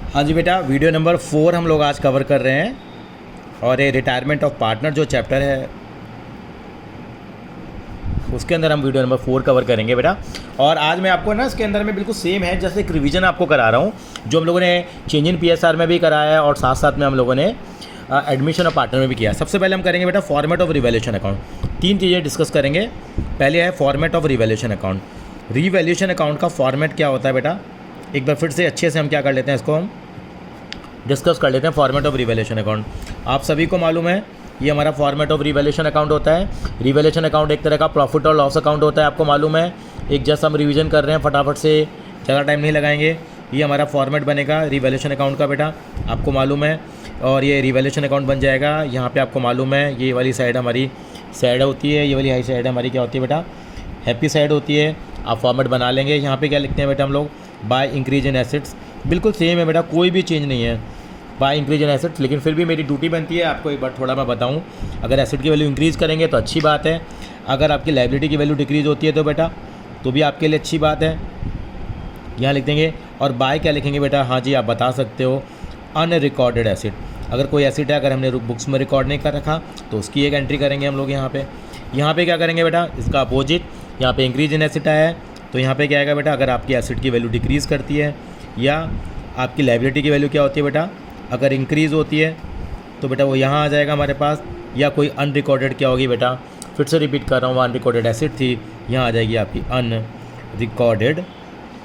हाँ जी बेटा, video number 4 हम लोग आज कवर कर रहे हैं और ये रिटायरमेंट ऑफ पार्टनर जो चैप्टर है उसके अंदर हम वीडियो नंबर 4 कवर करेंगे बेटा। और आज मैं आपको ना इसके अंदर में बिल्कुल सेम है जैसे एक रिवीजन आपको करा रहा हूँ जो हम लोगों ने चेंज इन PSR में भी कराया है और साथ साथ में हम लोगों ने एडमिशन ऑफ पार्टनर में भी किया। सबसे पहले हम करेंगे बेटा फॉर्मेट ऑफ रिवैल्यूएशन अकाउंट। 3 चीज़ें डिस्कस करेंगे। पहले है format of revaluation account. Revaluation account का फॉर्मेट क्या होता है बेटा, एक बार फिर से अच्छे से हम क्या कर लेते हैं, इसको हम डिस्कस कर लेते हैं। फॉर्मेट ऑफ रिवैल्यूएशन अकाउंट आप सभी को मालूम है, ये हमारा फॉर्मेट ऑफ रिवैल्यूएशन अकाउंट होता है। रिवैल्यूएशन अकाउंट एक तरह का प्रॉफिट और लॉस अकाउंट होता है, आपको मालूम है। एक जस्ट हम रिवीजन कर रहे हैं, फटाफट से, ज़्यादा टाइम नहीं लगाएंगे। ये हमारा फॉर्मेट बनेगा रिवैल्यूएशन अकाउंट का बेटा, आपको मालूम है। और ये रिवैल्यूएशन अकाउंट बन जाएगा। यहाँ पे आपको मालूम है ये वाली साइड हमारी साइड होती है, ये वाली हाई साइड हमारी क्या होती है बेटा, हैप्पी साइड होती है। आप फॉर्मेट बना लेंगे। यहाँ पे क्या लिखते हैं बेटा हम लोग, बाय इंक्रीज इन एसेट्स। बिल्कुल सेम है बेटा, कोई भी चेंज नहीं है, बाय इंक्रीज इन एसेट्स। लेकिन फिर भी मेरी ड्यूटी बनती है आपको एक बार थोड़ा मैं बताऊँ, अगर एसेट की वैल्यू इंक्रीज़ करेंगे तो अच्छी बात है, अगर आपकी लाइबिलिटी की वैल्यू डिक्रीज़ होती है तो बेटा तो भी आपके लिए अच्छी बात है। यहाँ लिख देंगे। और बाय क्या लिखेंगे बेटा, हाँ जी आप बता सकते हो, अनरिकॉर्डेड एसेट। अगर कोई एसेट है अगर हमने बुक्स में रिकॉर्ड नहीं कर रखा तो उसकी एक एंट्री करेंगे हम लोग। यहाँ पे क्या करेंगे बेटा, इसका अपोजिट, यहाँ पे इंक्रीज इन एसेट आया है तो यहाँ पे क्या आएगा बेटा, अगर आपकी एसेट की वैल्यू डिक्रीज़ करती है या आपकी लाइबिलिटी की वैल्यू क्या होती है बेटा, अगर इंक्रीज़ होती है तो बेटा वो यहाँ आ जाएगा हमारे पास। या कोई अनरिकॉर्डेड क्या होगी बेटा, फिर से रिपीट कर रहा हूँ, अनरिकॉर्डेड एसेट थी, यहाँ आ जाएगी आपकी अनरिकॉर्डेड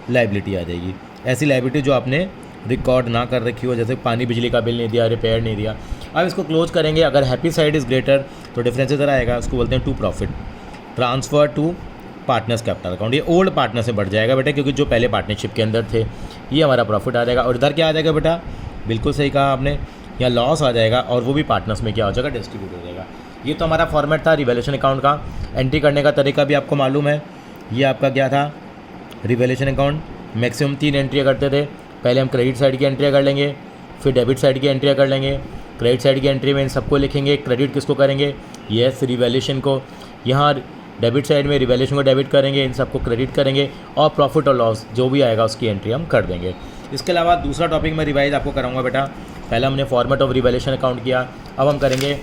लाइबिलिटी आ जाएगी। ऐसी लाइबिलिटी जो आपने रिकॉर्ड ना कर रखी हो, जैसे पानी बिजली का बिल नहीं दिया, रिपेयर नहीं दिया। अब इसको क्लोज करेंगे। अगर हैप्पी साइड इज़ ग्रेटर तो डिफरेंस इधर आएगा, उसको बोलते हैं to profit transfer to partners capital account. ये ओल्ड पार्टनर से बढ़ जाएगा बेटा, क्योंकि जो पहले पार्टनरशिप के अंदर थे, ये हमारा प्रॉफिट आ जाएगा। और इधर क्या आ जाएगा बेटा, बिल्कुल सही कहा आपने, यहाँ लॉस आ जाएगा और वो भी पार्टनर्स में क्या हो जाएगा, डिस्ट्रीब्यूट हो जाएगा। ये तो हमारा फॉर्मेट था रिवैल्यूएशन अकाउंट का। एंट्री करने का तरीका भी आपको मालूम है। ये आपका क्या था, रिवैल्यूएशन अकाउंट मैक्सिमम 3 एंट्रियाँ करते थे। पहले हम क्रेडिट साइड की एंट्रियाँ कर लेंगे, फिर डेबिट साइड की एंट्रियाँ कर लेंगे। क्रेडिट साइड की एंट्री में इन सबको लिखेंगे, क्रेडिट किसको करेंगे, यस रिवैल्यूएशन को। यहाँ डेबिट साइड में रिवैल्यूएशन को डेबिट करेंगे, इन सबको क्रेडिट करेंगे और प्रॉफिट और लॉस जो भी आएगा उसकी एंट्री हम कर देंगे। इसके अलावा दूसरा टॉपिक मैं रिवाइज आपको कराऊंगा बेटा। पहले हमने फॉर्मेट ऑफ रिवैल्यूएशन अकाउंट किया, अब हम करेंगे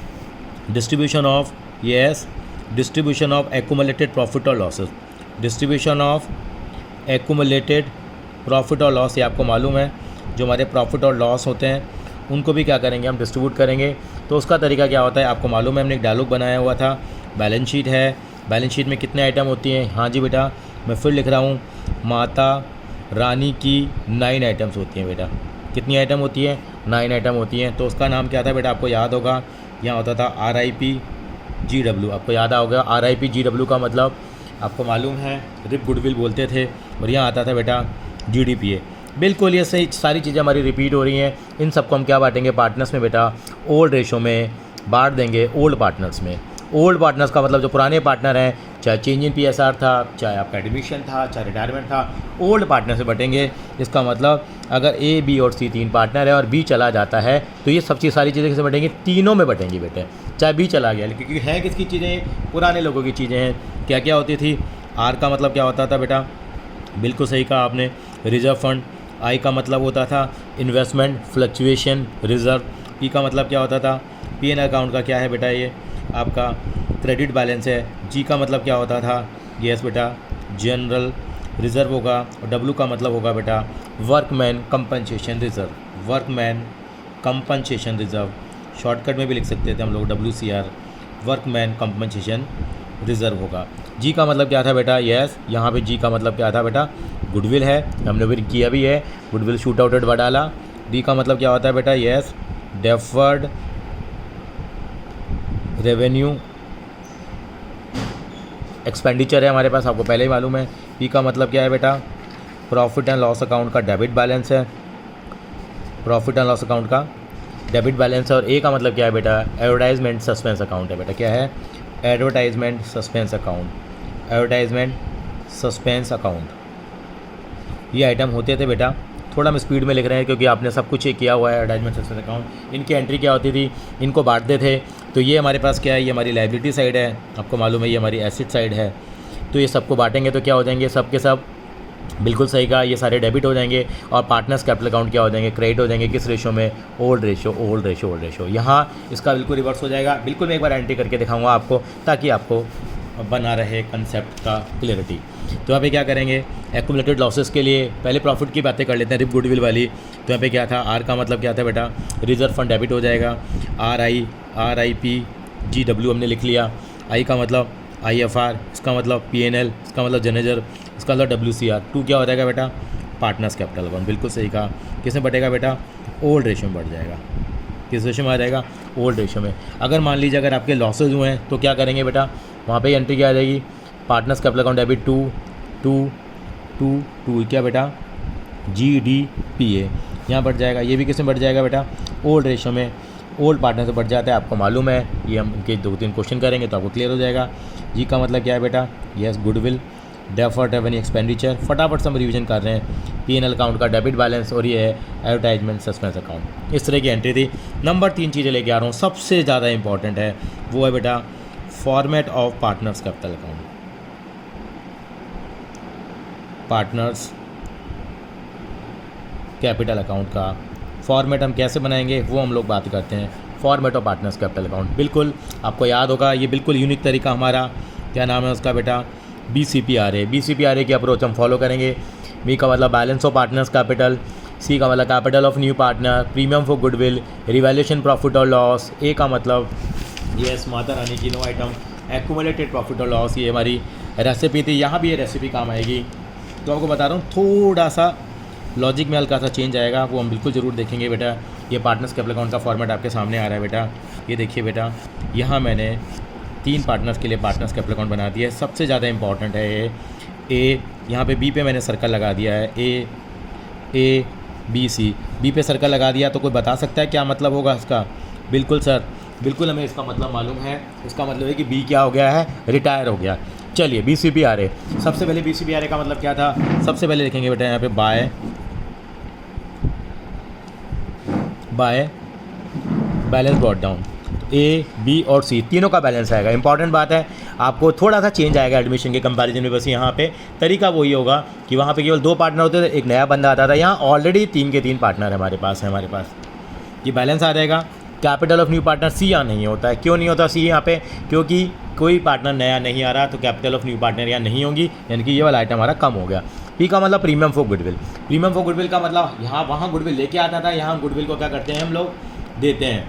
distribution of, yes distribution of accumulated profit और losses. Distribution of accumulated profit और लॉस, ये आपको मालूम है, जो हमारे प्रॉफिट और लॉस होते हैं उनको भी क्या करेंगे, हम डिस्ट्रीब्यूट करेंगे। तो उसका तरीका क्या होता है आपको मालूम है, हमने एक डायलॉग बनाया हुआ था। बैलेंस शीट है, बैलेंस शीट में कितने आइटम होती हैं, हाँ जी बेटा मैं फिर लिख रहा हूँ, माता रानी की 9 आइटम्स होती हैं बेटा। कितनी आइटम होती है, 9 आइटम होती हैं। तो उसका नाम क्या था बेटा, आपको याद होगा, यहाँ होता था RIPGW। आपको याद होगा RIPGW का मतलब आपको मालूम है, रिप गुडविल बोलते थे। और यहाँ आता था बेटा GDPA। बिल्कुल ये सही, सारी चीज़ें हमारी रिपीट हो रही हैं। इन सबको हम क्या बांटेंगे, पार्टनर्स में बेटा, ओल्ड रेशो में बांट देंगे, ओल्ड पार्टनर्स में। ओल्ड पार्टनर्स का मतलब जो पुराने पार्टनर हैं, चाहे चेंज इन PSR था, चाहे आपका एडमिशन था, चाहे रिटायरमेंट था, ओल्ड पार्टनर से बटेंगे। इसका मतलब अगर A, B और C 3 पार्टनर है और B चला जाता है तो ये सब चीज़ सारी चीज़ें किसे बटेंगी, तीनों में बटेंगी बेटे। चाहे B चला गया, क्योंकि है किसकी चीज़ें, पुराने लोगों की चीज़ें हैं। क्या क्या होती थी, R का मतलब क्या होता था बेटा, बिल्कुल सही कहा आपने, रिजर्व फंड। I का मतलब होता था इन्वेस्टमेंट फ्लक्चुएशन रिजर्व। P का मतलब क्या होता था, P&L अकाउंट का क्या है बेटा, ये आपका क्रेडिट बैलेंस है। G का मतलब क्या होता था, यस बेटा जनरल रिजर्व होगा। और W का मतलब होगा बेटा workman compensation reserve. Workman compensation reserve, shortcut में भी लिख सकते थे हम लोग WCR, वर्कमैन कंपनसेशन रिजर्व होगा। G का मतलब क्या था बेटा, यस यहाँ पे G का मतलब क्या था बेटा, गुडविल है, हमने भी किया भी है, गुडविल शूट आउटेड बढ़ा डाला। D का मतलब क्या होता है बेटा, यस डेफर्ड रेवेन्यू एक्सपेंडिचर है हमारे पास, आपको पहले ही मालूम है। P का मतलब क्या है बेटा, प्रॉफिट एंड लॉस अकाउंट का डेबिट बैलेंस है, प्रॉफिट एंड लॉस अकाउंट का डेबिट बैलेंस है। और A का मतलब क्या है बेटा, एडवर्टाइजमेंट सस्पेंस अकाउंट है बेटा। क्या है, advertisement suspense account, advertisement suspense account. ये आइटम होते थे बेटा। थोड़ा हम स्पीड में लिख रहे हैं क्योंकि आपने सब कुछ किया हुआ है। एडवर्टाइजमेंट सस्पेंस अकाउंट, इनकी एंट्री क्या होती थी, इनको बांटते थे। तो ये हमारे पास क्या है, ये हमारी लाइबिलिटी साइड है, आपको मालूम है, ये हमारी एसेट साइड है। तो ये सबको बांटेंगे तो क्या हो जाएंगे, सब के सब बिल्कुल सही कहा, ये सारे डेबिट हो जाएंगे और पार्टनर्स कैपिटल अकाउंट क्या हो जाएंगे, क्रेडिट हो जाएंगे। किस रेशो में, old ratio, old ratio, old ratio. यहाँ इसका बिल्कुल रिवर्स हो जाएगा। बिल्कुल मैं एक बार एंट्री करके दिखाऊंगा आपको, ताकि आपको बना रहे कंसेप्ट का क्लियरिटी। तो यहाँ पे क्या करेंगे, एक्यूमुलेटेड लॉसेस के लिए पहले प्रॉफिट की बातें कर लेते हैं, रिप गुडविल वाली। तो यहाँ पे क्या था, आर का मतलब क्या था बेटा, रिजर्व फंड डेबिट हो जाएगा। RIP हमने लिख लिया। आई का मतलब IFR, इसका मतलब PNL, इसका मतलब जनरेजर, इसका मतलब WCR। 2 क्या हो जाएगा बेटा, पार्टनर्स कैपिटल अकाउंट। बिल्कुल सही कहा। किस में बढ़ेगा बेटा, ओल्ड रेशो में बढ़ जाएगा। किस रेशो में आ जाएगा, ओल्ड रेशो में। अगर मान लीजिए अगर आपके लॉसेज हुए हैं तो क्या करेंगे बेटा, वहाँ पे एंट्री क्या आ जाएगी, पार्टनर्स कैपिटल अकाउंट डेबिट 2 क्या बेटा, GDPA यहाँ बढ़ जाएगा। ये भी किस में बढ़ जाएगा बेटा, ओल्ड रेशो में। ओल्ड पार्टनर से बढ़ जाता है, आपको मालूम है, ये हम इनके 2-3 क्वेश्चन करेंगे तो आपको क्लियर हो जाएगा। जी का मतलब क्या है बेटा, yes goodwill, deferred revenue expenditure. फटाफट से हम रिविजन कर रहे हैं। PNL अकाउंट का डेबिट बैलेंस, और ये है एडवर्टाइजमेंट सस्पेंस अकाउंट। इस तरह की एंट्री थी। नंबर 3 चीज़ें लेके आ रहा हूँ, सबसे ज़्यादा इंपॉर्टेंट है, वो है बेटा format of partners capital account. Partners capital account का फॉर्मेट हम कैसे बनाएंगे वो हम लोग बात करते हैं। Format of partners capital account, बिल्कुल आपको याद होगा, ये बिल्कुल यूनिक तरीका हमारा, क्या नाम है उसका बेटा, BCPRA की अप्रोच हम फॉलो करेंगे। B का मतलब balance of partners capital, C का मतलब capital of new partner, premium for goodwill, revaluation profit और लॉस। A का मतलब यस माता रानी की नो आइटम, एक्यूमुलेटेड प्रॉफिट और लॉस। ये हमारी रेसिपी थी, यहाँ भी ये रेसिपी काम आएगी। तो आपको बता रहा हूँ, थोड़ा सा लॉजिक में हल्का सा चेंज आएगा, वो हम बिल्कुल ज़रूर देखेंगे बेटा। ये पार्टनर्स कैपिटल अकाउंट का फॉर्मेट आपके सामने आ रहा है बेटा, ये देखिए बेटा। यहाँ मैंने 3 पार्टनर्स के लिए पार्टनर्स कैपिटल अकाउंट बना दिया है। सबसे ज़्यादा इंपॉर्टेंट है ये A, यहाँ पे B पे मैंने सर्कल लगा दिया है, A, B पे सर्कल लगा दिया। तो कोई बता सकता है क्या मतलब होगा इसका? बिल्कुल सर, बिल्कुल हमें इसका मतलब मालूम है। इसका मतलब है कि B क्या हो गया है, रिटायर हो गया। चलिए BCPRA, सबसे पहले BCPRA का मतलब क्या था, सबसे पहले लिखेंगे बेटा यहाँ पे by balance brought down. A, B और C तीनों का बैलेंस आएगा। इंपॉर्टेंट बात है, आपको थोड़ा सा चेंज आएगा एडमिशन के कंपैरिजन में। बस यहाँ पे तरीका वही होगा कि वहाँ पे केवल 2 पार्टनर होते थे, एक नया बंदा आता था। यहाँ ऑलरेडी 3 के 3 पार्टनर हमारे पास ये बैलेंस आ जाएगा। Capital of new partner C यहाँ नहीं होता है। क्यों नहीं होता C यहाँ पे? क्योंकि कोई पार्टनर नया नहीं आ रहा, तो कैपिटल ऑफ न्यू पार्टनर यहाँ नहीं होंगी, यानी कि ये वाला आइटम हमारा कम हो गया। P का मतलब premium for goodwill. Premium for goodwill का मतलब यहाँ वहाँ गुडविल लेके आता था, यहाँ गुडविल को क्या करते हैं हम लोग, देते हैं।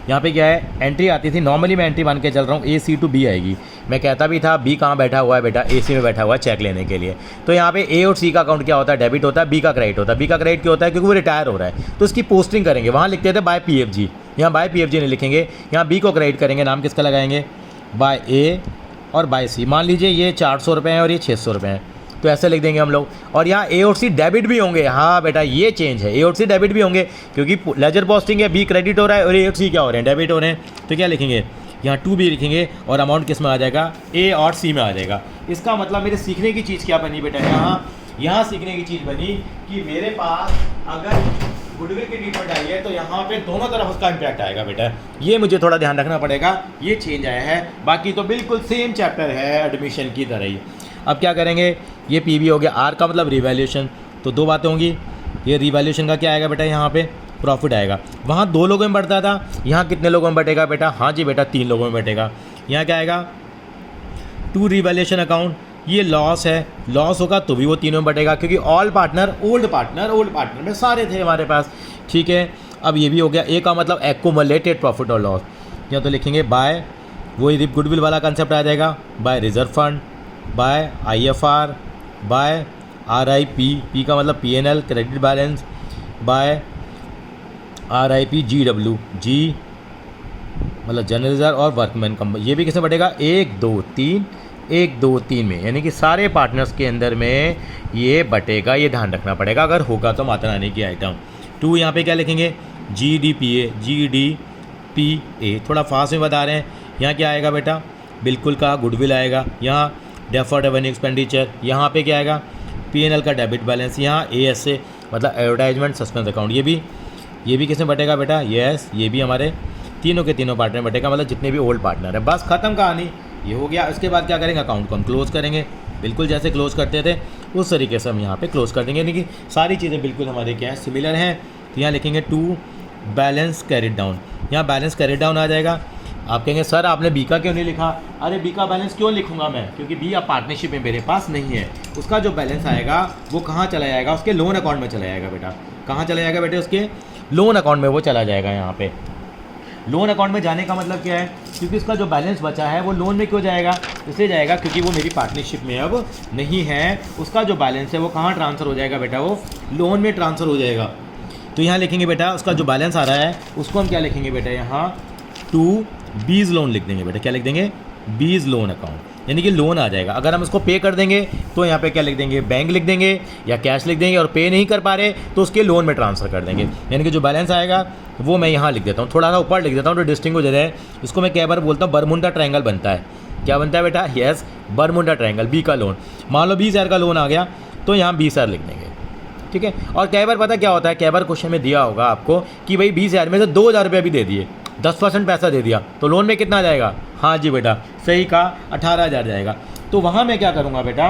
यहाँ पे क्या है, एंट्री आती थी, नॉर्मली मैं एंट्री मान के चल रहा हूँ, AC to B आएगी। मैं कहता भी था B कहाँ बैठा हुआ है बेटा, AC में बैठा हुआ है चेक लेने के लिए। तो यहाँ पे A और C का अकाउंट क्या होता है, डेबिट होता है, B का क्रेडिट होता है। B का क्रेडिट क्यों होता है? क्योंकि वो रिटायर हो रहा है, तो उसकी पोस्टिंग करेंगे। वहाँ लिखते थे बाय PFG, यहाँ बाय PFG नहीं लिखेंगे, यहाँ B को क्रेडिट करेंगे। नाम किसका लगाएंगे, बाय A और बाय C। मान लीजिए ये 400 रुपये हैं और ये 600 रुपये हैं, तो ऐसे लिख देंगे हम लोग। और यहाँ A और C डेबिट भी होंगे। हाँ बेटा, ये चेंज है, A और C डेबिट भी होंगे, क्योंकि लेजर पोस्टिंग है, B क्रेडिट हो रहा है और A और C क्या हो रहे हैं, डेबिट हो रहे हैं। तो क्या लिखेंगे, यहाँ 2B लिखेंगे और अमाउंट किस में आ जाएगा, A और C में आ जाएगा। इसका मतलब मेरे सीखने की चीज़ क्या बनी बेटा, यहाँ सीखने की चीज़ बनी कि मेरे पास अगर गुडविल की ट्रीटमेंट आई है तो यहाँ पे दोनों तरफ उसका इम्पैक्ट आएगा बेटा। ये मुझे थोड़ा ध्यान रखना पड़ेगा, ये चेंज आया है। बाकी तो बिल्कुल सेम चैप्टर है एडमिशन की तरह ही। अब क्या करेंगे, ये PB हो गया। R का मतलब रिवैल्यूएशन, तो 2 बातें होंगी। ये रिवैल्यूएशन का क्या आएगा बेटा, यहाँ पे प्रॉफिट आएगा। वहाँ 2 लोगों में बढ़ता था, यहाँ कितने लोगों में बटेगा बेटा, हाँ जी बेटा 3 लोगों में बटेगा। यहाँ क्या आएगा, टू रिवैल्यूएशन अकाउंट। ये लॉस है, लॉस होगा तो भी वो तीनों में बटेगा, क्योंकि ऑल पार्टनर ओल्ड पार्टनर में सारे थे हमारे पास। ठीक है, अब ये भी हो गया। A का मतलब एक्यूमुलेटेड प्रॉफिट और लॉस। यहाँ तो लिखेंगे बाय, वही गुडविल वाला कंसेप्ट आ जाएगा, by reserve fund, by IFR, by RIP, P का मतलब PNL credit balance, by RIP GW, G मतलब जनरल और वर्कमैन कम। ये भी किसमें बढ़ेगा, 1 2 3 में, यानी कि सारे पार्टनर्स के अंदर में ये बटेगा। ये ध्यान रखना पड़ेगा, अगर होगा तो माता रानी की आइटम। 2 यहाँ पे क्या लिखेंगे, GDPA। थोड़ा फास्ट में बता रहे हैं। यहाँ क्या आएगा बेटा, बिल्कुल का गुडविल आएगा। यहाँ डेफर्ड रेवेन्यू एक्सपेंडिचर, यहाँ पे क्या आएगा, PNL का डेबिट बैलेंस। यहाँ ASA मतलब एडवर्टाइजमेंट सस्पेंस अकाउंट। ये भी किसमें बटेगा बेटा, यस ये भी हमारे तीनों के तीनों पार्टनर में बटेगा, मतलब जितने भी ओल्ड पार्टनर है। बस खत्म कहानी, ये हो गया। इसके बाद क्या करेंगे, अकाउंट को हम क्लोज करेंगे, बिल्कुल जैसे क्लोज करते थे उस तरीके से हम यहाँ पे क्लोज कर देंगे, यानी कि सारी चीज़ें बिल्कुल हमारे क्या है सिमिलर हैं। तो यहाँ लिखेंगे टू बैलेंस कैरिड डाउन, यहाँ बैलेंस कैरिड डाउन आ जाएगा। आप कहेंगे सर आपने बी का क्यों नहीं लिखा? अरे बी का बैलेंस क्यों लिखूंगा मैं, क्योंकि बी अब पार्टनरशिप में मेरे पास नहीं है। उसका जो बैलेंस आएगा वो कहाँ चला जाएगा? उसके लोन अकाउंट में चला जाएगा बेटा। कहाँ चला जाएगा बेटे? उसके लोन अकाउंट में वो चला जाएगा। यहाँ पे लोन अकाउंट में जाने का मतलब क्या है? क्योंकि उसका जो बैलेंस बचा है वो लोन में क्यों जाएगा? इसलिए जाएगा क्योंकि वो मेरी पार्टनरशिप में अब नहीं है। उसका जो बैलेंस है वो कहाँ ट्रांसफ़र हो जाएगा बेटा? वो लोन में ट्रांसफ़र हो जाएगा। तो यहाँ लिखेंगे बेटा उसका जो बैलेंस आ रहा है उसको हम क्या लिखेंगे बेटा? यहाँ टू बीज लोन लिख देंगे बेटा। क्या लिख देंगे? बीज लोन अकाउंट, यानी कि लोन आ जाएगा। अगर हम इसको पे कर देंगे तो यहाँ पे क्या लिख देंगे? बैंक लिख देंगे या कैश लिख देंगे, और पे नहीं कर पा रहे तो उसके लोन में ट्रांसफ़र कर देंगे। यानी कि जो बैलेंस आएगा वो मैं यहाँ लिख देता हूँ, थोड़ा सा ऊपर लिख देता हूँ तो डिस्टिंग हो जाता है। इसको मैं कई बार बोलता हूँ बरमुंडा ट्रायंगल बनता है। क्या बनता है बेटा? Yes, Bermuda triangle. बी का लोन, मान लो 20,000 का लोन आ गया तो यहाँ 20,000 लिख देंगे, ठीक है। और कई बार पता क्या होता है, कई बार क्वेश्चन में दिया होगा आपको कि भाई 20,000 में से 2,000 रुपये भी दे दिए, 10% पैसा दे दिया तो लोन में कितना जाएगा? हाँ जी बेटा, सही कहा, 18,000 जाएगा। तो वहाँ मैं क्या करूँगा बेटा?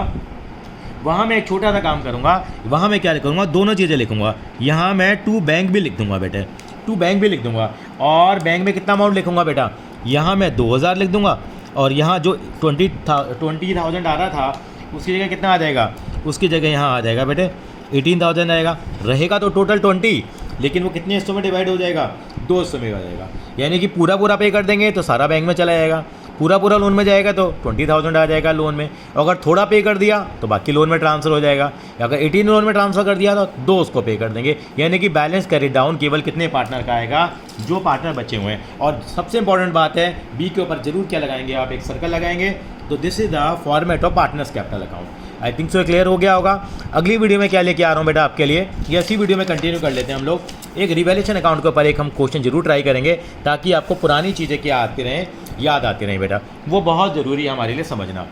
वहाँ मैं एक छोटा सा काम करूँगा। वहाँ मैं क्या करूँगा? दोनों चीज़ें लिखूँगा। यहाँ मैं टू बैंक भी लिख दूँगा बेटे, टू बैंक भी लिख दूँगा। और बैंक में कितना अमाउंट लिखूँगा बेटा? यहाँ मैं 2,000 लिख दूँगा, और यहाँ जो 20,000 आ रहा था उसकी जगह कितना आ जाएगा? उसकी जगह यहाँ आ जाएगा बेटे 18,000 आएगा। रहेगा तो टोटल 20, लेकिन वो कितने हिस्सों में डिवाइड हो जाएगा? 2 हिस्सों में हो जाएगा। यानी कि पूरा पे कर देंगे तो सारा बैंक में चला जाएगा, पूरा लोन में जाएगा तो 20,000 आ जाएगा लोन में। अगर थोड़ा पे कर दिया तो बाकी लोन में ट्रांसफ़र हो जाएगा। अगर 18 लोन में ट्रांसफ़र कर दिया तो 2 उसको पे कर देंगे। यानी कि बैलेंस कैरी डाउन केवल कितने पार्टनर का आएगा? जो पार्टनर बचे हुए हैं। और सबसे इंपॉर्टेंट बात है, बी के ऊपर जरूर क्या लगाएंगे आप? एक सर्कल लगाएंगे। तो this is the format of partners capital account. I think so clear हो गया होगा। अगली वीडियो में क्या लेके आ रहा हूँ बेटा आपके लिए, ये ऐसी वीडियो में कंटिन्यू कर लेते हैं हम लोग। एक रिवैल्यूएशन अकाउंट के ऊपर एक हम क्वेश्चन जरूर ट्राई करेंगे, ताकि आपको पुरानी चीज़ें क्या आती रहें, याद आती रहें बेटा। वो बहुत ज़रूरी है हमारे लिए समझना।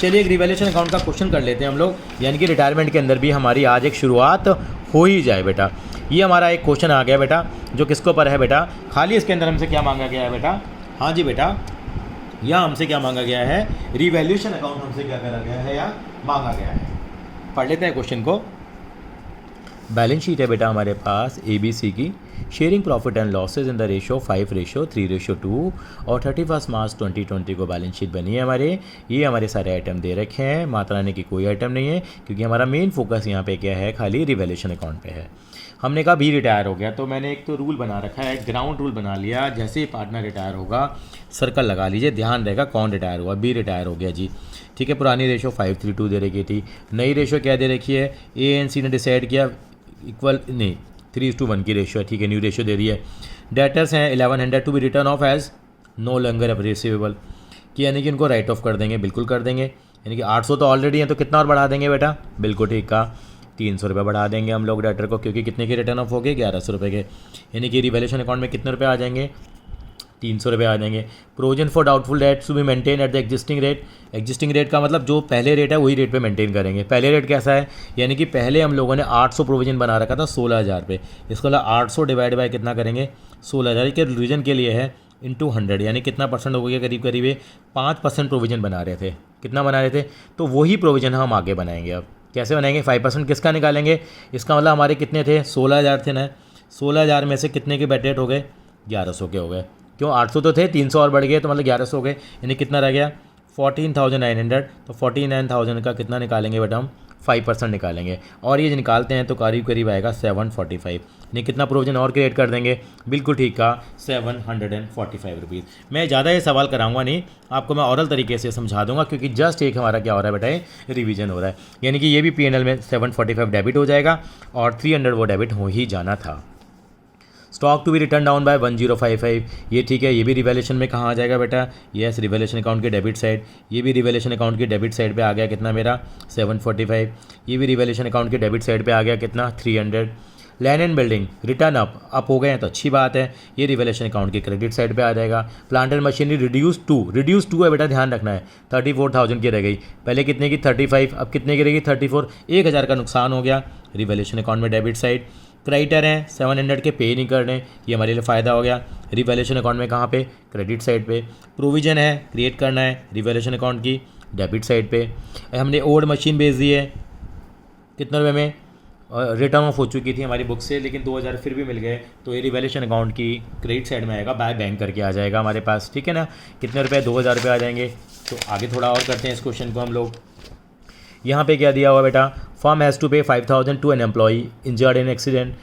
चलिए एक रिवैल्यूएशन अकाउंट का क्वेश्चन कर लेते हैं हम लोग, यानी कि रिटायरमेंट के अंदर भी हमारी आज एक शुरुआत हो ही जाए बेटा। ये हमारा एक क्वेश्चन आ गया बेटा, जो किसके ऊपर है बेटा? खाली इसके अंदर हमसे क्या मांगा गया है बेटा? हाँ जी बेटा, या हमसे क्या मांगा गया है? रिवैल्यूएशन अकाउंट हमसे क्या करा गया है या मांगा गया है। पढ़ लेते हैं क्वेश्चन को। बैलेंस शीट है बेटा हमारे पास ABC की। Sharing profit and losses in the ratio 5:3:2 और 31 मार्च 2020 को बैलेंस शीट बनी है हमारे। ये हमारे सारे आइटम दे रखे हैं, मात्रा आने की कोई आइटम नहीं है, क्योंकि हमारा मेन फोकस यहाँ पे क्या है? खाली रिवैल्यूएशन अकाउंट पे है। हमने कहा बी रिटायर हो गया, तो मैंने एक तो रूल बना रखा है, ग्राउंड रूल बना लिया। जैसे ही पार्टनर रिटायर होगा सर्कल लगा लीजिए, ध्यान रहेगा कौन रिटायर हुआ। बी रिटायर हो गया जी, ठीक है। पुरानी रेशो 5:3:2 दे रखी थी, नई रेशो क्या दे रखी है? ANC ने डिसाइड किया इक्वल नहीं 3:1 की रेशो है, ठीक है। न्यू रेशो दे रही है। डेटर्स हैं 1100 to be written off as no longer receivable, कि यानी कि उनको राइट ऑफ कर देंगे, बिल्कुल कर देंगे। यानी कि 800 तो ऑलरेडी है, तो कितना और बढ़ा देंगे बेटा? बिल्कुल ठीक का 300 रुपये बढ़ा देंगे हम लोग डेटर को, क्योंकि कितने के रिटर्न ऑफ हो गए? 1100 रुपये के। यानी कि रिवैल्यूएशन अकाउंट में कितने रुपये आ जाएंगे? 300 रुपये आ जाएंगे। Provision for doubtful debts to be maintain at the existing rate. Existing rate का मतलब जो पहले रेट है वही रेट पे मेंटेन करेंगे। पहले रेट कैसा है? यानी कि पहले हम लोगों ने 800 प्रोविजन बना रखा था 16,000 पे। इसको 800 डिवाइड बाय कितना करेंगे? 16,000 के रिवीजन के लिए है इंटू 100, यानी कितना परसेंट हो गया? करीब करीब 5% प्रोविजन बना रहे थे। कितना बना रहे थे? तो वही प्रोविजन हम आगे बनाएंगे। अब कैसे बनाएंगे? 5% किसका निकालेंगे? इसका मतलब हमारे कितने थे? 16,000 थे ना। 16,000 में से कितने के बेटेट हो गए? 1100 के हो गए। क्यों? 800 तो थे, 300 और बढ़ गए, तो मतलब 1100 हो गए। यानी कितना रह गया? 14,900। तो 49,000 का कितना निकालेंगे बेटा हम? 5% निकालेंगे। और ये निकालते हैं तो करीब करीब आएगा 745। यानी कितना प्रोविजन और क्रिएट कर देंगे? बिल्कुल ठीक का 745 रुपीज़। मैं ज़्यादा ये सवाल कराऊंगा नहीं, आपको मैं औरल तरीके से समझा दूंगा, क्योंकि जस्ट एक हमारा क्या हो रहा है बेटा? रिवीजन हो रहा है। यानी कि ये भी P&L में 745 डेबिट हो जाएगा और 300 वो डेबिट हो ही जाना था। Stock to be written down by 1055, ये ठीक है। ये भी रिवैल्यूएशन में कहाँ आ जाएगा बेटा? यस, रिवैल्यूएशन अकाउंट के डेबिट साइड। ये भी रिवैल्यूएशन अकाउंट के डेबिट साइड पे आ गया कितना मेरा? 745। ये भी रिवैल्यूएशन अकाउंट के डेबिट साइड पे आ गया कितना? 300। Land and building written up हो गए हैं तो अच्छी बात है, ये रिवैल्यूएशन अकाउंट के क्रेडिट साइड पे आ जाएगा। Plant and machinery reduce to है बेटा, ध्यान रखना है। 34,000 की रह गई, पहले कितने की? 35। अब कितने की रहेगी? 34। 1,000 का नुकसान हो गया रिवैल्यूएशन अकाउंट में डेबिट साइड। क्रेडिटर हैं 700 के पे नहीं करने, ये हमारे लिए फ़ायदा हो गया रिवैल्यूएशन अकाउंट में। कहाँ पे? क्रेडिट साइड पे। प्रोविजन है क्रिएट करना है रिवैल्यूएशन अकाउंट की डेबिट साइड पे। हमने ओल्ड मशीन बेच दी है कितने रुपये में रिटर्न ऑफ हो चुकी थी हमारी बुक से, लेकिन 2000 फिर भी मिल गए, तो ये रिवैल्यूएशन अकाउंट की क्रेडिट साइड में आएगा, बाय बैंक करके आ जाएगा हमारे पास, ठीक है ना। कितने रुपये, 2000 रुपये आ जाएंगे। तो आगे थोड़ा और करते हैं इस क्वेश्चन को हम लोग। यहाँ पे क्या दिया हुआ बेटा, firm has to pay 5000 to an employee injured in accident.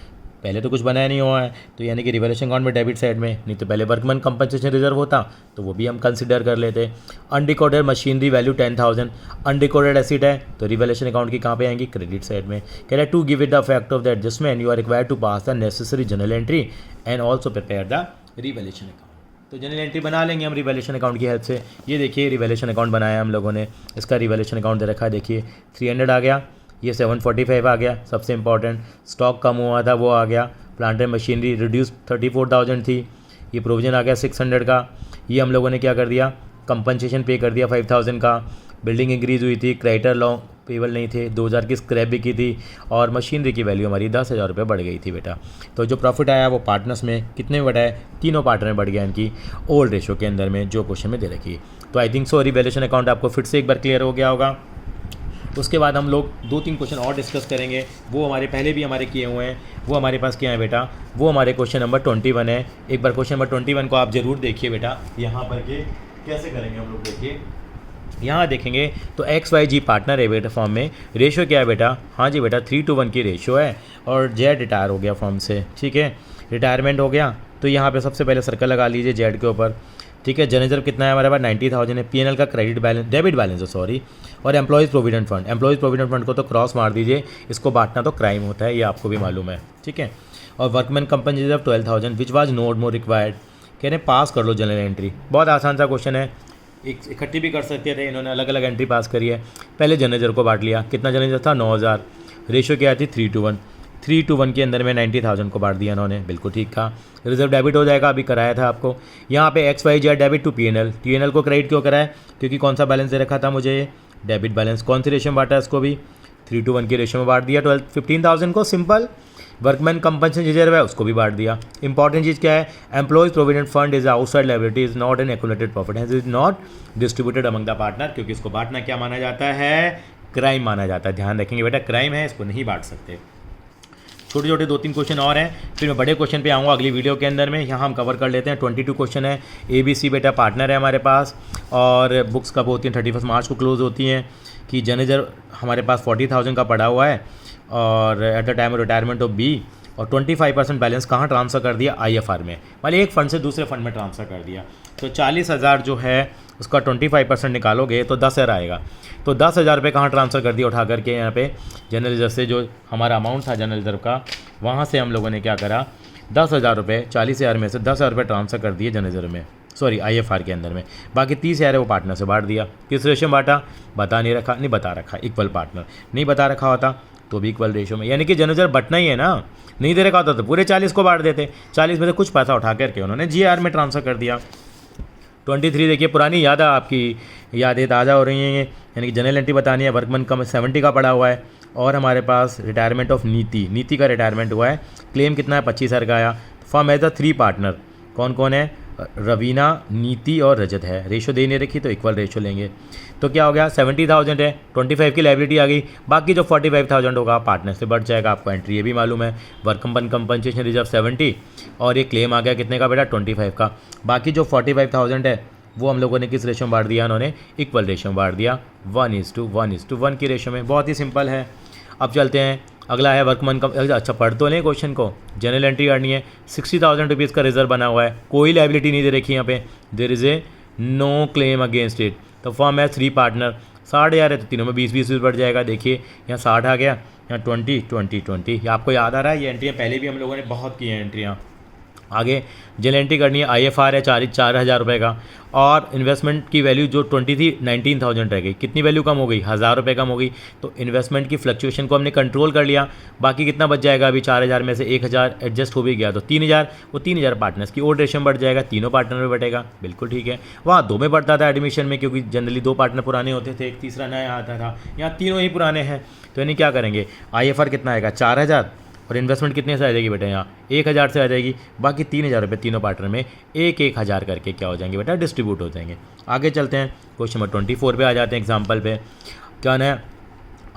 पहले तो कुछ बनाया नहीं हुआ है, तो यानी कि रिवैल्यूएशन अकाउंट में डेबिट साइड में, नहीं तो पहले वर्कमैन कंपनसेशन रिजर्व होता तो वो भी हम कंसिडर कर लेते। अनडिकोडेड मशीनरी वैल्यू 10,000, अनडिकोडेड एसेट है तो रिवैल्यूएशन अकाउंट की कहाँ पे आएंगी, क्रेडिट साइड में। कह रहा है to give it the effect of the adjustment you are required to pass the necessary journal entry and also prepare the revaluation account. तो जनरल एंट्री बना लेंगे हम रिवैल्यूएशन अकाउंट की हेल्प से। ये देखिए रिवैल्यूएशन अकाउंट बनाया हम लोगों ने, इसका रिवैल्यूएशन अकाउंट दे रखा है, देखिए 300 आ गया, ये 745 आ गया, सबसे इंपॉर्टेंट स्टॉक कम हुआ था वो आ गया, प्लांट एंड मशीनरी रिड्यूस 34,000 थी, ये प्रोविजन आ गया 600 का, ये हम लोगों ने क्या कर दिया, कंपनसेशन पे कर दिया 5,000 का, बिल्डिंग इंक्रीज़ हुई थी, क्रेडिटर लॉन्ग पेबल नहीं थे, 2000 की स्क्रैप भी की थी, और मशीनरी की वैल्यू हमारी 10,000 रुपये बढ़ गई थी बेटा। तो जो प्रॉफिट आया वो पार्टनर्स में कितने में बढ़ा है, तीनों पार्टनर में बढ़ गया इनकी ओल्ड रेशो के अंदर में, जो क्वेश्चन में दे रखी। तो I think so revaluation account आपको फिर से एक बार क्लियर हो गया होगा। उसके बाद हम लोग 2-3 क्वेश्चन और डिस्कस करेंगे, वो हमारे पहले भी हमारे किए हुए हैं, वो हमारे पास क्या है बेटा, वो हमारे क्वेश्चन नंबर 21 है। एक बार क्वेश्चन नंबर 21 को आप ज़रूर देखिए बेटा, यहाँ पर के कैसे करेंगे हम लोग, देखिए यहाँ देखेंगे तो XYG पार्टनर है बेटा फॉर्म में, रेशो क्या है बेटा, हाँ जी बेटा 3:1 की रेशो है, और जेड रिटायर हो गया फॉर्म से, ठीक है, रिटायरमेंट हो गया। तो यहाँ पे सबसे पहले सर्कल लगा लीजिए जेड के ऊपर, ठीक है। जनरल कितना है हमारे पास 90,000 है, PNL का क्रेडिट बैलेंस, डेबिट बैलेंस है सॉरी, और employees provident fund, employees provident fund को तो क्रॉस मार दीजिए, इसको बांटना तो क्राइम होता है, ये आपको भी मालूम है, ठीक है। और workman company reserve 12,000 which was note more required, कह रहे पास कर लो जनरल एंट्री, बहुत आसान सा क्वेश्चन है, इकट्ठी भी कर सकते थे, इन्होंने अलग अलग एंट्री पास करी है। पहले जनरल को बांट लिया, कितना जनरल था 9,000, रेशो क्या थी 3:1, 3:1 के अंदर में 90,000 को बांट दिया इन्होंने, बिल्कुल ठीक था। रिजर्व डेबिट हो जाएगा, अभी कराया था आपको। यहाँ पे XYZ डेबिट टू PNL को क्रेडिट क्यों कराया, क्योंकि कौन सा बैलेंस दे रखा था मुझे, डेबिट बैलेंस, कौन सी रेशो में बांटा है इसको भी 3:1 की रेशो में बांट दिया। 15,000 को सिंपल, वर्कमैन कंपनसेशन रिजर्व है उसको भी बांट दिया। इंपॉर्टेंट चीज़ क्या है, employees provident fund is outside liability is not an accumulated profit has is not distributed among the partner, क्योंकि इसको बांटना क्या माना जाता है, क्राइम माना जाता है, ध्यान रखेंगे बेटा क्राइम है, इसको नहीं बांट सकते। छोटे छोटे 2-3 क्वेश्चन और हैं, फिर मैं बड़े क्वेश्चन पे आऊँगा अगली वीडियो के अंदर में, यहाँ हम कवर कर लेते हैं। 22 क्वेश्चन है, ABC बेटा पार्टनर है हमारे पास, और बुक्स कब होती हैं 31 मार्च को क्लोज होती हैं, कि जनरल हमारे पास 40,000 का पड़ा हुआ है, और at the time of retirement of B, और 25% बैलेंस कहाँ ट्रांसफ़र कर दिया, IFR में, मतलब एक फ़ंड से दूसरे फंड में ट्रांसफ़र कर दिया। तो 40,000 जो है उसका 25% निकालोगे तो 10,000 आएगा, तो 10,000 रुपये कहाँ ट्रांसफ़र कर दिया उठा करके, यहाँ पे जनरल रिजर्व से जो हमारा अमाउंट था जनरल रिजर्व का, वहाँ से हम लोगों ने क्या करा, 10,000 रुपये, 40,000 में से 10,000 रुपये ट्रांसफ़र कर दिए जनरल रिजर्व में, सॉरी IFR के अंदर में, बाकी 30,000 है वो पार्टनर से बांट दिया। किस रेशो में बांटा, नहीं बता रखा, इक्वल पार्टनर नहीं बता रखा होता तो भी इक्वल रेशो में, यानी कि जनरल रिजर्व बटना ही है ना, नहीं दे रखा होता तो पूरे 40 को बांट देते, 40 में से कुछ पैसा उठा करके उन्होंने GR में ट्रांसफ़र कर दिया। 23 देखिए, पुरानी याद है आपकी, यादें ताज़ा हो रही हैं, यानी कि जनरल एंट्री बतानी है, वर्कमैन का 70 का पड़ा हुआ है, और हमारे पास रिटायरमेंट ऑफ नीति का रिटायरमेंट हुआ है, क्लेम कितना है 25,000 का आया। फॉर्म एज द 3 पार्टनर, कौन कौन है, रवीना, नीति और रजत है, रेशो दे नहीं रखी तो इक्वल रेशो लेंगे। तो क्या हो गया, 70,000 है, 25 की लायबिलिटी आ गई, बाकी जो 45,000 होगा पार्टनर से बढ़ जाएगा, आपको एंट्री ये भी मालूम है, वर्कमैन कंपनसेशन रिजर्व 70, और ये क्लेम आ गया कितने का बेटा 25 का, बाकी जो 45,000 है वो हम लोगों ने किस रेशो में बांट दिया, उन्होंने इक्वल रेशो में बांट दिया, 1:1 की रेशो में, बहुत ही सिंपल है। अब चलते हैं, अगला है वर्कमैन का, अच्छा पढ़ तो लें क्वेश्चन को, जनरल एंट्री करनी है, 60,000 रुपीज़ का रिजर्व बना हुआ है, कोई लायबिलिटी नहीं दे रखी यहाँ पे, there is a no claim against it. तो फॉर्म है 3 पार्टनर, 60,000 है तो तीनों में 20-20 बढ़ जाएगा, देखिए यहाँ 60 आ गया, यहाँ 20, ये आपको याद आ रहा है, ये एंट्रियाँ पहले भी हम लोगों ने बहुत की हैं एंट्रियाँ। आगे जनरल एंट्री करनी है, IFR है 4,000 रुपये का, और इन्वेस्टमेंट की वैल्यू जो 20 थी 19,000 रह गई, कितनी वैल्यू कम हो गई, 1,000 रुपये कम हो गई, तो इन्वेस्टमेंट की फ्लक्चुएशन को हमने कंट्रोल कर लिया, बाकी कितना बच जाएगा, अभी 4,000 में से 1,000 एडजस्ट हो भी गया तो 3,000, वो 3,000 पार्टनर्स की ओल्ड रेशो में बढ़ जाएगा, तीनों पार्टनर में बढ़ेगा, बिल्कुल ठीक है। वहाँ 2 में बढ़ता था एडमिशन में, क्योंकि जनरली 2 पार्टनर पुराने होते थे, एक तीसरा नया आता था, यहाँ तीनों ही पुराने हैं, तो यानी क्या करेंगे, IFR कितना आएगा 4,000, और इन्वेस्टमेंट कितने से आ जाएगी बेटा, यहाँ 1,000 से आ जाएगी, बाकी 3,000 रुपये तीनों पार्टनर में 1,000 करके क्या हो जाएंगे बेटा, डिस्ट्रीब्यूट हो जाएंगे। आगे चलते हैं, क्वेश्चन नंबर 24 पे आ जाते हैं एग्जाम्पल पे, क्या है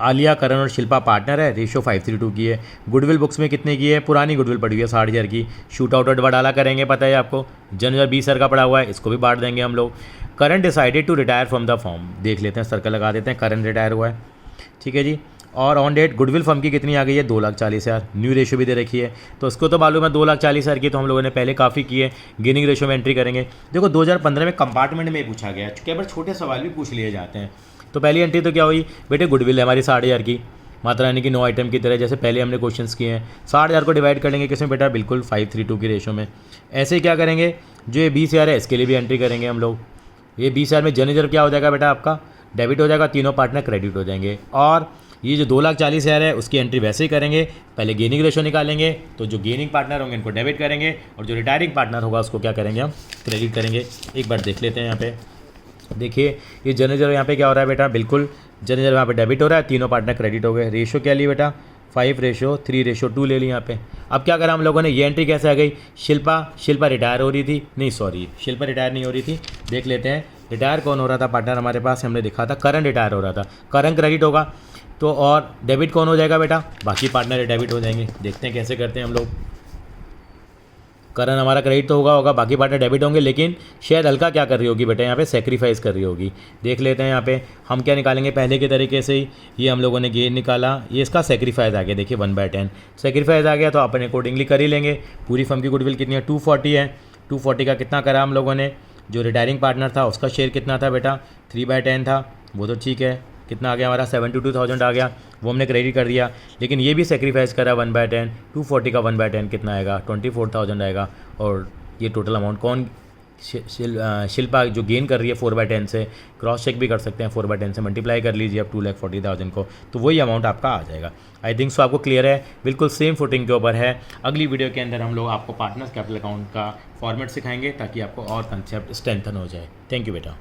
आलिया, करण और शिल्पा पार्टनर है, रेशो 5:3 की है। गुडविल बुक्स में कितने की है? पुरानी गुडविल पड़ी हुई है 60,000 की। शूट आउट और बडाला करेंगे, पता है आपको। जनरल 20,000 का पड़ा हुआ है, इसको भी बांट देंगे हम लोग। Karan decided to retire from the firm, देख लेते हैं, सर्कल लगा देते हैं, करण रिटायर हुआ है, ठीक है जी। और ऑन डेट गुडविल फर्म की कितनी आ गई है? 2,40,000। न्यू रेशो भी दे रखी है, तो उसको तो मालूम है 2,40,000 की, तो हम लोगों ने पहले काफ़ी की है। गेनिंग रेशो में एंट्री करेंगे। देखो 2015 में कंपार्टमेंट में पूछा गया, कई बार छोटे सवाल भी पूछ लिए जाते हैं। तो पहली एंट्री तो क्या हुई बेटे? गुडविल है हमारी 60,000 की, मात्रा यानी कि 9 आइटम की तरह, जैसे पहले हमने क्वेश्चंस किए हैं। 60,000 को डिवाइड कर लेंगे किसमें बेटा? बिल्कुल 5:3 की रेशो में। ऐसे ही क्या करेंगे, जो ये 20,000 है इसके लिए भी एंट्री करेंगे हम लोग। ये 20,000 में जन रिजर्व क्या हो जाएगा बेटा? आपका डेबिट हो जाएगा, तीनों पार्टनर क्रेडिट हो जाएंगे। और ये जो 2,40,000 है उसकी एंट्री वैसे ही करेंगे, पहले गेनिंग रेशो निकालेंगे, तो जो गेनिंग पार्टनर होंगे इनको डेबिट करेंगे, और जो रिटायरिंग पार्टनर होगा उसको क्या करेंगे? हम क्रेडिट करेंगे। एक बार देख लेते हैं यहाँ पे, देखिए ये जन रिजर्व यहाँ पे क्या हो रहा है बेटा? बिल्कुल जन रिजर्व यहाँ पे डेबिट हो रहा है, तीनों पार्टनर क्रेडिट हो गए। रेशो क्या ली बेटा? 5:3:2 ले ली यहाँ पे। अब क्या करा हम लोगों ने? ये एंट्री कैसे आ गई? शिल्पा रिटायर हो रही थी, नहीं सॉरी शिल्पा रिटायर नहीं हो रही थी, देख लेते हैं रिटायर कौन हो रहा था पार्टनर हमारे पास, हमने देखा था करण रिटायर हो रहा था, करण क्रेडिट होगा। तो और डेबिट कौन हो जाएगा बेटा? बाकी पार्टनर डेबिट हो जाएंगे। देखते हैं कैसे करते हैं हम लोग। करण हमारा क्रेडिट तो होगा, बाकी पार्टनर डेबिट होंगे, लेकिन शायद हल्का क्या कर रही होगी बेटा? यहाँ पे सेक्रीफाइस कर रही होगी। देख लेते हैं यहाँ पे हम क्या निकालेंगे पहले के तरीके से ही। ये हम लोगों ने गेन निकाला, ये इसका सेक्रीफाइस आ गया, देखिए 1/10 सेक्रीफाइस आ गया, तो अपन अकॉर्डिंगली कर ही लेंगे। पूरी फर्म की गुडविल कितनी है? 240 है। 240 का कितना करा हम लोगों ने? जो रिटायरिंग पार्टनर था उसका शेयर कितना था बेटा? 3/10 था, वो तो ठीक है। कितना आ गया हमारा? 72,000 आ गया, वो हमने क्रेडिट कर दिया। लेकिन ये भी सेक्रीफाइस करा 1/10, 240 का 1/10 कितना आएगा? 24,000 आएगा। और ये टोटल अमाउंट कौन? शिल्पा जो गेन कर रही है 4/10 से, क्रॉस चेक भी कर सकते हैं, 4/10 से मल्टीप्लाई कर लीजिए आप 2,40,000 को, तो वही अमाउंट आपका आ जाएगा। आई थिंक सो आपको क्लियर है, बिल्कुल सेम फुटिंग के ऊपर है। अगली वीडियो के अंदर हम लोग आपको पार्टनर्स कैपिटल अकाउंट का फॉर्मेट सिखाएंगे, ताकि आपको और कंसेप्ट स्ट्रेंथन हो जाए। थैंक यू बेटा।